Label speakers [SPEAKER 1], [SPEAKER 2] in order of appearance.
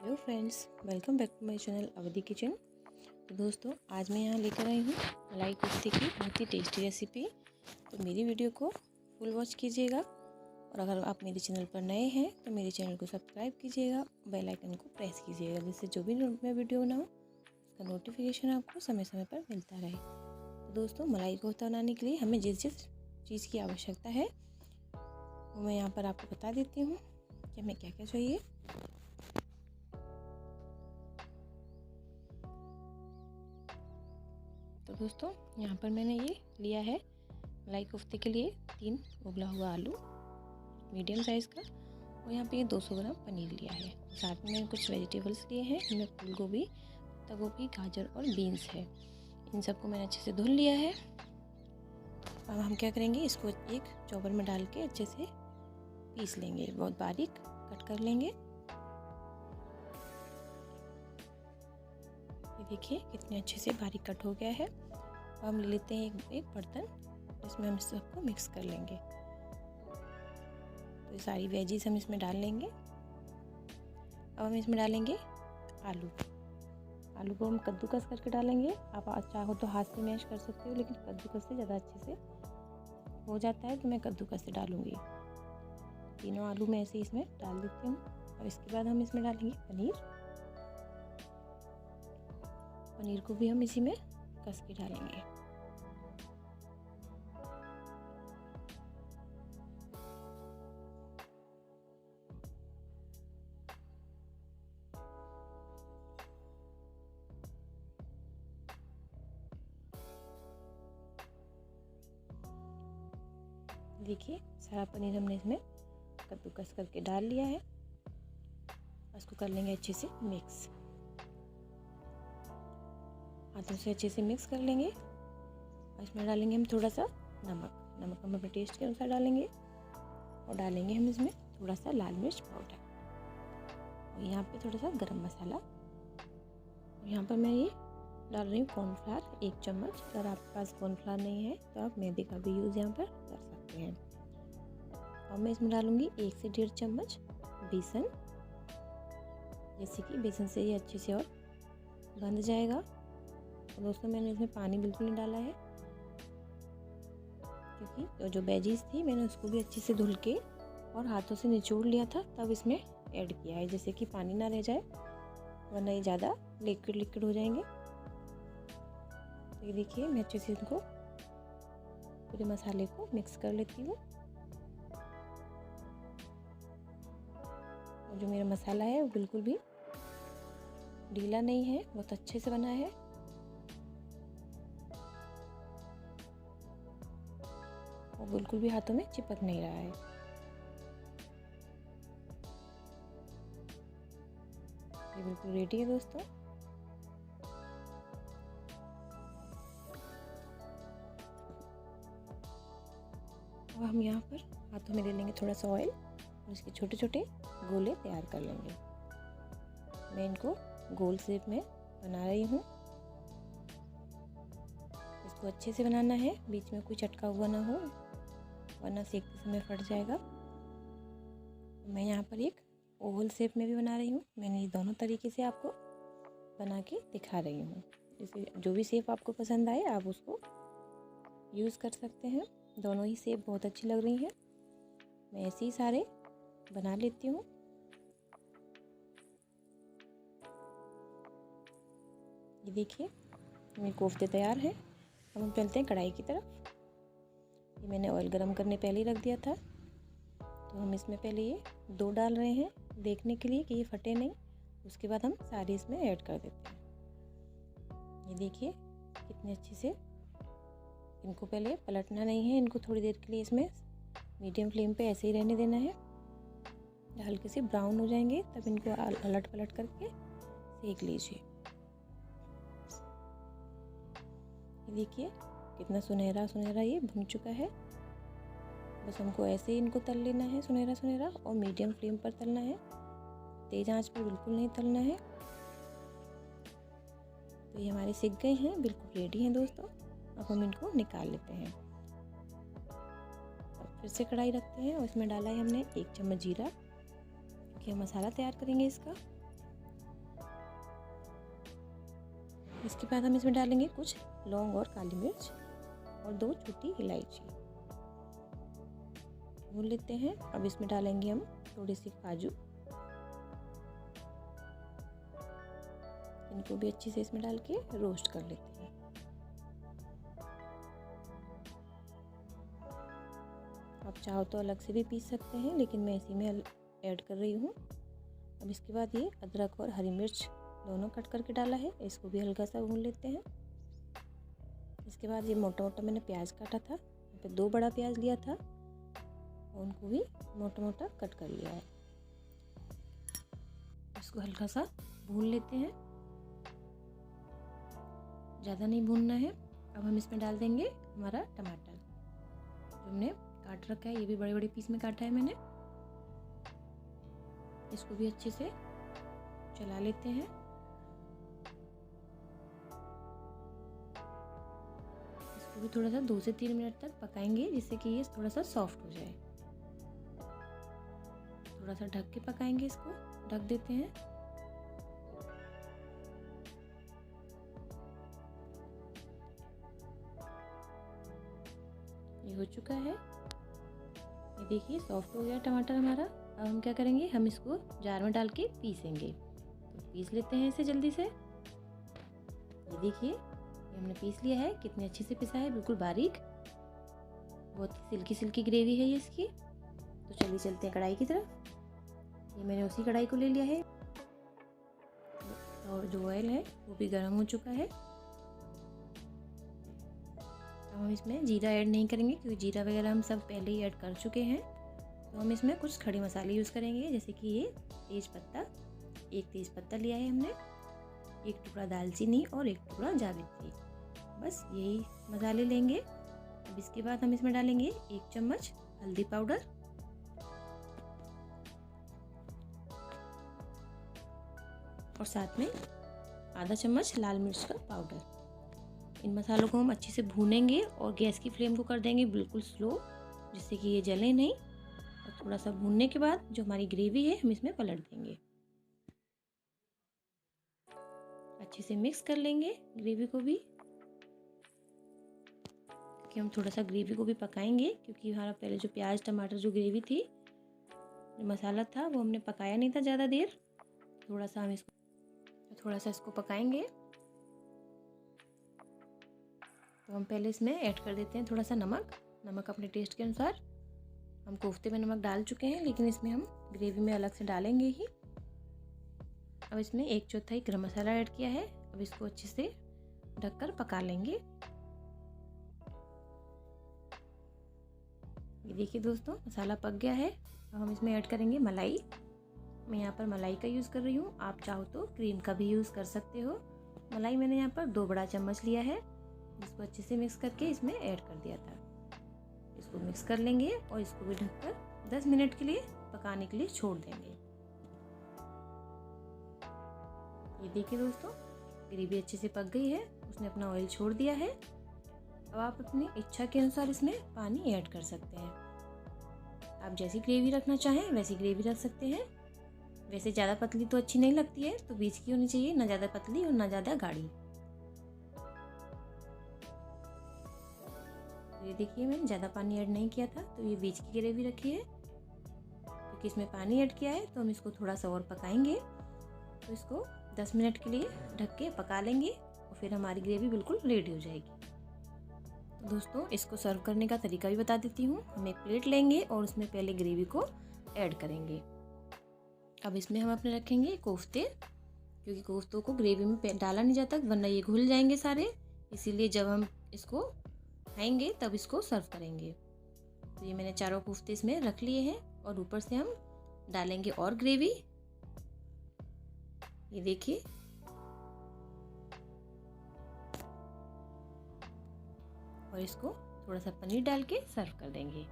[SPEAKER 1] Hello friends, welcome back to my channel Awadhi kitchen. तो दोस्तों, आज मैं यहाँ लेकर आई हूँ मलाई कोफ्ते की बहुत ही टेस्टी रेसिपी। तो मेरी वीडियो को फुल वॉच कीजिएगा और अगर आप मेरे चैनल पर नए हैं तो मेरे चैनल को सब्सक्राइब कीजिएगा, बेल आइकन को प्रेस कीजिएगा, जिससे जो भी मैं वीडियो बनाऊँ उसका नोटिफिकेशन आपको समय समय पर मिलता रहे। तो दोस्तों, मलाई कोफ्ता बनाने के लिए हमें जिस जिस चीज़ की आवश्यकता है वो मैं यहाँ पर आपको बता देती हूँ कि हमें क्या क्या चाहिए। तो दोस्तों, यहाँ पर मैंने ये लिया है मलाई कोफ्ते के लिए 3 उबला हुआ आलू मीडियम साइज़ का, और यहाँ पे ये 200 ग्राम पनीर लिया है। साथ में मैंने कुछ वेजिटेबल्स लिए हैं, इनमें फूल गोभी, पत्ता गोभी, गाजर और बीन्स है। इन सबको मैंने अच्छे से धुल लिया है। अब हम क्या करेंगे, इसको एक चॉपर में डाल के अच्छे से पीस लेंगे, बहुत बारीक कट कर लेंगे। ये देखिए कितने अच्छे से बारीक कट हो गया है। अब हम ले लेते हैं एक बर्तन, जिसमें हम सबको मिक्स कर लेंगे। तो ये सारी वेजीज हम इसमें डाल लेंगे। अब हम इसमें डालेंगे आलू को हम कद्दूकस करके डालेंगे। आप चाहो तो हाथ से मैश कर सकते हो, लेकिन कद्दूकस से ज़्यादा अच्छे से हो जाता है, तो मैं कद्दूकस से डालूँगी। तीनों आलू मैं ऐसे इसमें डाल देती हूँ। और इसके बाद हम इसमें डालेंगे पनीर को भी हम इसी में कस के डालेंगे। देखिए सारा पनीर हमने इसमें कद्दूकस करके डाल लिया है। इसको कर लेंगे अच्छे से मिक्स, हाथों से अच्छे से मिक्स कर लेंगे। और इसमें डालेंगे हम थोड़ा सा नमक हम अपने टेस्ट के अनुसार डालेंगे। और डालेंगे हम इसमें थोड़ा सा लाल मिर्च पाउडर, और यहाँ पे थोड़ा सा गरम मसाला। और यहाँ पर मैं ये डाल रही हूँ कॉर्नफ्लावर 1 चम्मच। अगर आपके पास कॉर्नफ्लावर नहीं है तो आप मैदे का भी यूज़ यहाँ पर कर सकते हैं। और मैं इसमें डालूँगी 1 से 1.5 चम्मच बेसन, जैसे कि बेसन से ये अच्छे से और बंध जाएगा। तो दोस्तों, मैंने इसमें पानी बिल्कुल नहीं डाला है, क्योंकि जो वेजीज थी मैंने उसको भी अच्छे से धुल के और हाथों से निचोड़ लिया था, तब इसमें ऐड किया है, जैसे कि पानी ना रह जाए, वरना ये ज़्यादा लिक्विड हो जाएंगे। तो ये देखिए मैं अच्छे से इनको पूरे मसाले को मिक्स कर लेती हूँ। और जो मेरा मसाला है वो बिल्कुल भी ढीला नहीं है, बहुत अच्छे से बना है। वो बिल्कुल भी हाथों में चिपक नहीं रहा है। ये बिल्कुल रेडी है दोस्तों। अब हम यहाँ पर हाथों में ले लेंगे थोड़ा सा ऑयल और इसके छोटे छोटे गोले तैयार कर लेंगे। मैं इनको गोल शेप में बना रही हूँ। इसको अच्छे से बनाना है, बीच में कोई चटका हुआ ना हो, वरना सेकते समय फट जाएगा। मैं यहाँ पर एक ओवल शेप में भी बना रही हूँ। मैंने ये दोनों तरीके से आपको बना के दिखा रही हूँ। जैसे जो भी शेप आपको पसंद आए आप उसको यूज़ कर सकते हैं। दोनों ही शेप बहुत अच्छी लग रही हैं। मैं ऐसे ही सारे बना लेती हूँ। ये देखिए मेरे कोफ्ते तैयार हैं। अब हम चलते हैं कढ़ाई की तरफ। ये मैंने ऑयल गरम करने पहले ही रख दिया था, तो हम इसमें पहले ये 2 डाल रहे हैं, देखने के लिए कि ये फटे नहीं। उसके बाद हम सारे इसमें ऐड कर देते हैं। ये देखिए कितने अच्छे से, इनको पहले पलटना नहीं है, इनको थोड़ी देर के लिए इसमें मीडियम फ्लेम पे ऐसे ही रहने देना है। हल्के से ब्राउन हो जाएंगे तब इनको अलट पलट करके सेक लीजिए। ये देखिए कितना सुनहरा सुनहरा ये भुन चुका है। बस हमको ऐसे ही इनको तल लेना है, सुनहरा सुनहरा, और मीडियम फ्लेम पर तलना है, तेज आंच पर बिल्कुल नहीं तलना है। तो ये हमारे सिक गए हैं, बिल्कुल रेडी हैं दोस्तों। अब हम इनको निकाल लेते हैं। अब फिर से कढ़ाई रखते हैं और इसमें डाला है हमने 1 चम्मच जीरा, क्योंकि हम मसाला तैयार करेंगे इसका। इसके बाद हम इसमें डालेंगे कुछ लौंग और काली मिर्च और 2 छोटी इलायची। भून लेते हैं। अब इसमें डालेंगे हम थोड़ी सी काजू, इनको भी अच्छे से इसमें डाल के रोस्ट कर लेते हैं। आप चाहो तो अलग से भी पीस सकते हैं, लेकिन मैं इसी में ऐड कर रही हूँ। अब इसके बाद ये अदरक और हरी मिर्च दोनों कट करके डाला है, इसको भी हल्का सा भून लेते हैं। इसके बाद ये मोटा मोटा मैंने प्याज काटा था, यहाँ पे 2 बड़ा प्याज लिया था, उनको भी मोटा मोटा कट कर लिया है। इसको हल्का सा भून लेते हैं, ज़्यादा नहीं भूनना है। अब हम इसमें डाल देंगे हमारा टमाटर जो हमने काट रखा है, ये भी बड़े बड़े पीस में काटा है मैंने। इसको भी अच्छे से चला लेते हैं। इसको भी थोड़ा सा 2 से 3 मिनट तक पकाएंगे, जिससे कि ये थोड़ा सा सॉफ्ट हो जाए। थोड़ा सा ढक के पकाएंगे, इसको ढक देते हैं। ये हो चुका है, ये देखिए सॉफ्ट हो गया टमाटर हमारा। अब हम क्या करेंगे, हम इसको जार में डाल के पीसेंगे। तो पीस लेते हैं इसे जल्दी से। ये देखिए ये हमने पीस लिया है, कितने अच्छे से पिसा है, बिल्कुल बारीक। बहुत ही सिल्की सिल्की ग्रेवी है ये इसकी। तो चलिए चलते हैं कढ़ाई की तरफ। ये मैंने उसी कढ़ाई को ले लिया है और जो ऑयल है वो भी गर्म हो चुका है। अब हम इसमें जीरा ऐड नहीं करेंगे, क्योंकि जीरा वगैरह हम सब पहले ही ऐड कर चुके हैं। तो हम इसमें कुछ खड़े मसाले यूज़ करेंगे, जैसे कि ये एक तेज पत्ता लिया है हमने, 1 टुकड़ा दालचीनी और 1 टुकड़ा जावित्री, बस यही मसाले लेंगे। अब इसके बाद हम इसमें डालेंगे 1 चम्मच हल्दी पाउडर, और साथ में आधा चम्मच लाल मिर्च का पाउडर। इन मसालों को हम अच्छे से भूनेंगे और गैस की फ्लेम को कर देंगे बिल्कुल स्लो, जिससे कि ये जले नहीं। और थोड़ा सा भूनने के बाद जो हमारी ग्रेवी है हम इसमें पलट देंगे, अच्छे से मिक्स कर लेंगे ग्रेवी को भी, क्योंकि हम थोड़ा सा ग्रेवी को भी पकाएंगे, क्योंकि हमारा पहले जो प्याज टमाटर जो ग्रेवी थी, जो मसाला था, वो हमने पकाया नहीं था ज़्यादा देर। थोड़ा सा इसको पकाएंगे। तो हम पहले इसमें ऐड कर देते हैं थोड़ा सा नमक अपने टेस्ट के अनुसार। हम कोफ्ते में नमक डाल चुके हैं, लेकिन इसमें हम ग्रेवी में अलग से डालेंगे ही। अब इसमें 1/4 गरम मसाला ऐड किया है। अब इसको अच्छे से ढककर पका लेंगे। ये देखिए दोस्तों, मसाला पक गया है। अब हम इसमें ऐड करेंगे मलाई। मैं यहाँ पर मलाई का यूज़ कर रही हूँ, आप चाहो तो क्रीम का भी यूज़ कर सकते हो। मलाई मैंने यहाँ पर 2 बड़ा चम्मच लिया है, जिसको अच्छे से मिक्स करके इसमें ऐड कर दिया था। इसको मिक्स कर लेंगे और इसको भी ढककर 10 मिनट के लिए पकाने के लिए छोड़ देंगे। ये देखिए दोस्तों, ग्रेवी अच्छे से पक गई है, उसने अपना ऑयल छोड़ दिया है। अब आप अपनी इच्छा के अनुसार इसमें पानी ऐड कर सकते हैं। आप जैसी ग्रेवी रखना चाहें वैसी ग्रेवी रख सकते हैं। वैसे ज़्यादा पतली तो अच्छी नहीं लगती है, तो बीच की होनी चाहिए, ना ज़्यादा पतली और ना ज़्यादा गाढ़ी। तो ये देखिए मैंने ज़्यादा पानी ऐड नहीं किया था, तो ये बीच की ग्रेवी रखी है। क्योंकि इसमें पानी ऐड किया है तो हम इसको थोड़ा सा और पकाएंगे। तो इसको 10 मिनट के लिए ढक के पका लेंगे और फिर हमारी ग्रेवी बिल्कुल रेडी हो जाएगी। तो दोस्तों, इसको सर्व करने का तरीका भी बता देती हूँ। हम एक प्लेट लेंगे और उसमें पहले ग्रेवी को ऐड करेंगे। अब इसमें हम अपने रखेंगे कोफ्ते, क्योंकि कोफ्तों को ग्रेवी में डाला नहीं जाता, वरना ये घुल जाएंगे सारे। इसीलिए जब हम इसको खाएंगे तब इसको सर्व करेंगे। तो ये मैंने 4 कोफ्ते इसमें रख लिए हैं और ऊपर से हम डालेंगे और ग्रेवी। ये देखिए, और इसको थोड़ा सा पनीर डाल के सर्व कर देंगे।